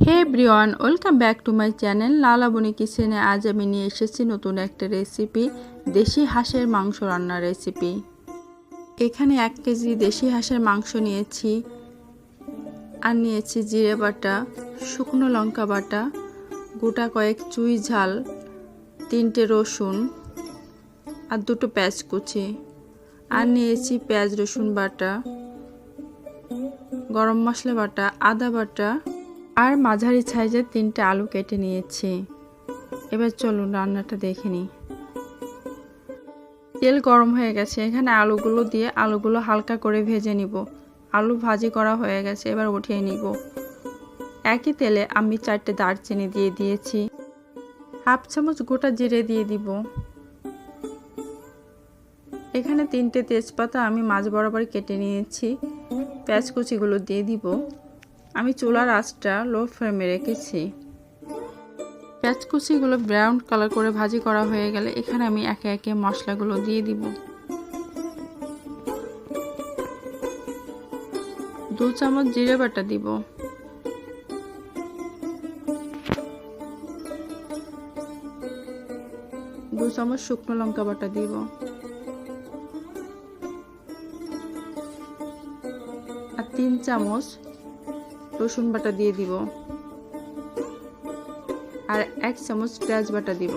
Hey everyone, welcome back to my channel Lalabani কিচেনে। আজ আমি নিয়ে এসেছি নতুন একটা রেসিপি, দেশি হাঁসের মাংস রান্নার রেসিপি। এখানে 1 কেজি দেশি হাঁসের মাংস নিয়েছি, আর নিয়েছি জিরে বাটা, শুকনো লঙ্কা বাটা, গোটা কয়েক চুই ঝাল, 3টে রসুন আর 2টো পেঁয়াজ কুচি, আর নিয়েছি পেঁয়াজ রসুন বাটা, গরম মশলা বাটা, আদা বাটা আর মাঝারি সাইজের 3টে আলু কেটে নিয়েছি। এবার চলুন রান্নাটা দেখে নিই। তেল গরম হয়ে গেছে, এখানে আলুগুলো দিয়ে আলুগুলো হালকা করে ভেজে নিব। আলু ভাজি করা হয়ে গেছে, এবার উঠিয়ে নিব। একই তেলে আমি 4টে দারচিনি দিয়ে দিয়েছি, হাফ চামচ গোটা জিরে দিয়ে দিব। এখানে 3টে তেজপাতা আমি মাঝ বরাবর কেটে নিয়েছি, পেঁয়াজ কুচিগুলো দিয়ে দিব। আমি চুলার আঁচটা লো ফ্লেমে রেখেছি। পেঁয়াজ কুচিগুলো ব্রাউন কালার করে ভাজি করা হয়ে গেলে এখানে আমি একে একে মশলাগুলো দিয়ে দিব। 2 চামচ জিরে বাটা দিব, 2 চামচ শুকনো লঙ্কা বাটা দিব, আর 3 চামচ রসুন বাটা দিয়ে দিব, আর 1 চামচ পেঁয়াজ বাটা দিব।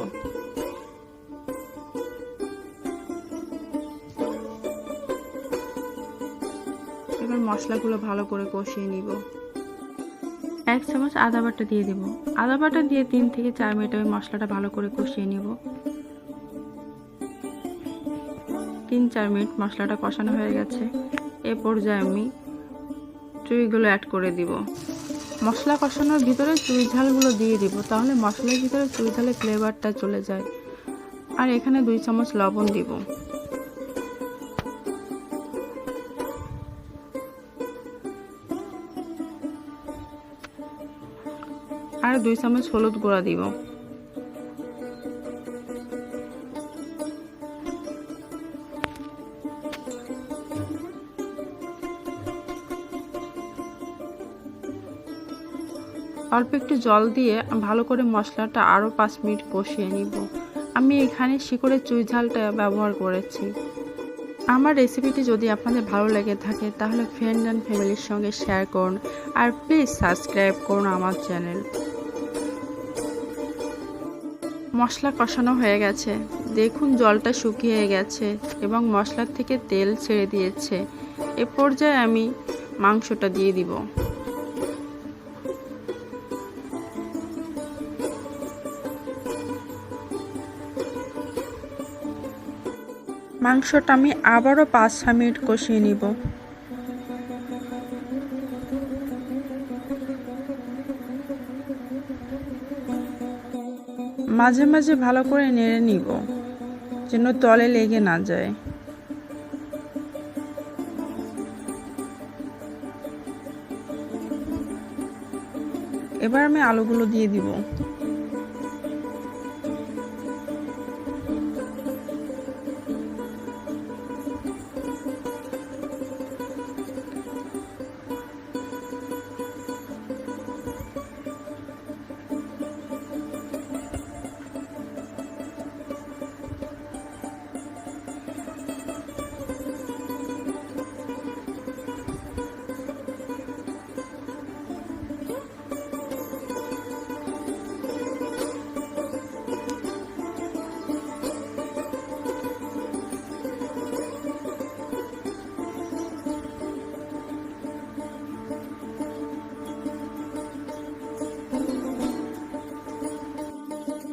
এবার মশলাগুলো ভালো করে কষিয়ে নিব। 1 চামচ আদা বাটা দিয়ে দিব। আদা বাটা দিয়ে 3 থেকে 4 মিনিট আমি মশলাটা ভালো করে কষিয়ে নিব। 3-4 মিনিট মশলাটা কষানো হয়ে গেছে। এ পর্যায়ে আমি চুইগুলো অ্যাড করে দিব। মশলা কষানোর ভিতরে চুই ঝালগুলো দিয়ে দিব, তাহলে মশলার ভিতরে চুই ঝালের ফ্লেভারটা চলে যায়। আর এখানে 2 চামচ লবণ দিব, আর 2 চামচ হলুদ গুঁড়া দিব। অল্প একটু জল দিয়ে ভালো করে মশলাটা আরও 5 মিনিট কষিয়ে নিব। আমি এখানে শিকড়ের চুই ঝালটা ব্যবহার করেছি। আমার রেসিপিটি যদি আপনাদের ভালো লেগে থাকে তাহলে ফ্রেন্ড অ্যান্ড ফ্যামিলির সঙ্গে শেয়ার করুন, আর প্লিজ সাবস্ক্রাইব করুন আমার চ্যানেল। মশলা কষানো হয়ে গেছে, দেখুন জলটা শুকিয়ে গেছে এবং মশলার থেকে তেল ছেড়ে দিয়েছে। এ পর্যায়ে আমি মাংসটা দিয়ে দিব। মাংসটা আমি আবারও 5-6 মিনিট কষিয়ে নিব। মাঝে মাঝে ভালো করে নেড়ে নিব যেন তলে লেগে না যায়। এবার আমি আলুগুলো দিয়ে দিব।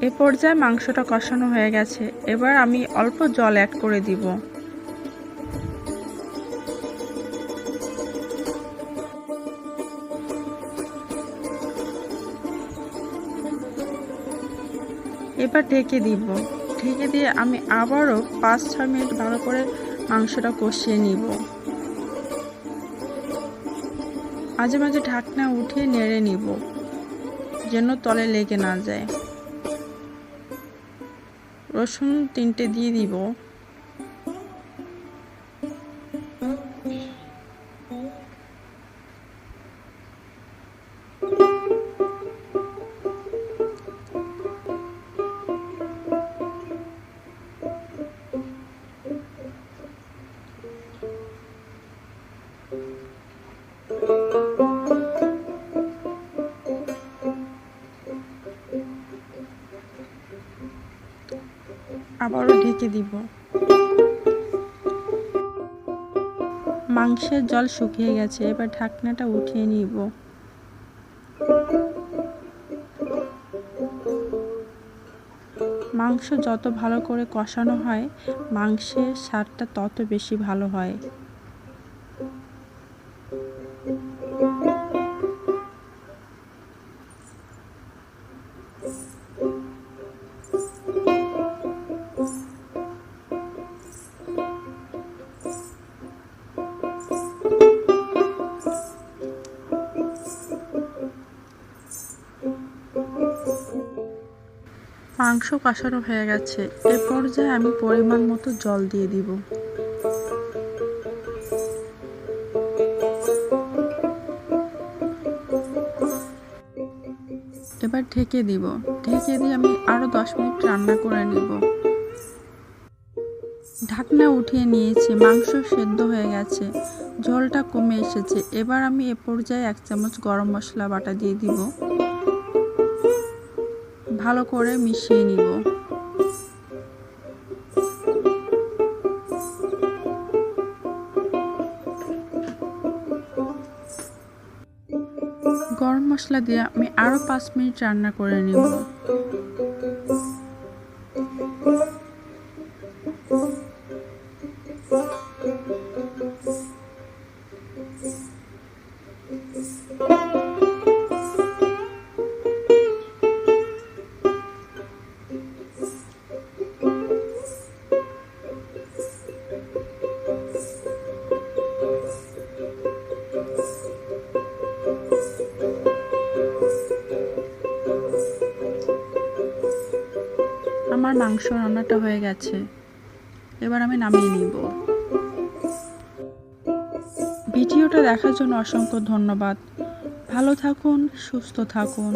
এ পর্যায়ে মাংসটা কষানো হয়ে গেছে, এবার আমি অল্প জল অ্যাড করে দিব। এবার ঢেকে দিব। ঢেকে দিয়ে আমি আবারও 5-6 মিনিট ভালো করে মাংসটা কষিয়ে নিব। মাঝে মাঝে ঢাকনা উঠিয়ে নেড়ে নিব যেন তলে লেগে না যায়। রসুন 3টে দিয়ে দিব। আবারও ঢেকে দিব। মাংসের জল শুকিয়ে গেছে, এবার ঢাকনাটা উঠিয়ে নিব। মাংস যত ভালো করে কষানো হয়, মাংসের স্বাদটা তত বেশি ভালো হয়। মাংস কষানো হয়ে গেছে, এ পর্যায়ে আমি পরিমাণ মতো জল দিয়ে দিব। এবার ঢেকে দিব। ঢেকে দিয়ে আমি আরো 10 মিনিট রান্না করে নিব। ঢাকনা উঠিয়ে নিয়েছি, মাংস সেদ্ধ হয়ে গেছে, ঝোলটা কমে এসেছে। এবার আমি এ পর্যায়ে 1 চামচ গরম মশলা বাটা দিয়ে দিব। ভালো করে মিশিয়ে নিব। গরম মশলা দিয়ে আমি আরো 5 মিনিট রান্না করে নিব। আমার মাংস রান্নাটা হয়ে গেছে, এবার আমি নামিয়ে নিব। ভিডিওটা দেখার জন্য অসংখ্য ধন্যবাদ। ভালো থাকুন, সুস্থ থাকুন।